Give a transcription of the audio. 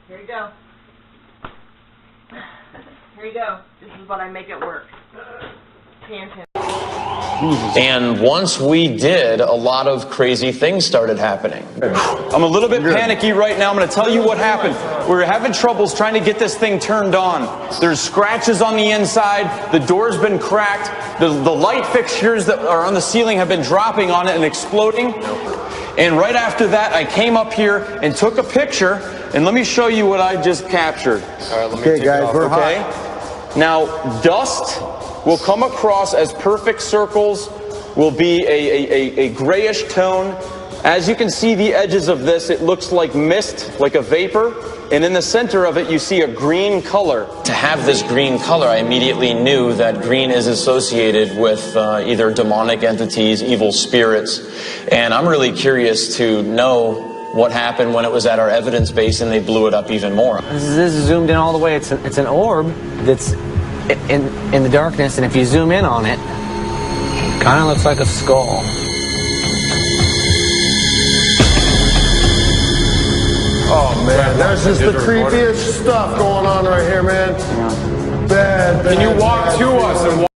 Here you go. Here you go. This is what I make it work. Pan. And once we did, a lot of crazy things started happening. I'm a little bit panicky right now. I'm going to tell you what happened. We were having troubles trying to get this thing turned on. There's scratches on the inside. The door's been cracked. The light fixtures that are on the ceiling have been dropping on it and exploding. And right after that, I came up here and took a picture. And let me show you what I just captured. All right, let me take it off. Okay? Now, dust will come across as perfect circles, will be a grayish tone. As you can see the edges of this, it looks like mist, like a vapor. And in the center of it, you see a green color. To have this green color, I immediately knew that green is associated with either demonic entities, evil spirits. And I'm really curious to know what happened when it was at our evidence base and they blew it up even more. This is zoomed in all the way. It's an orb that's in the darkness, and if you zoom in on it, kind of looks like a skull. Oh man, that's just the creepiest stuff going on right here, man. Bad. Can you walk to us and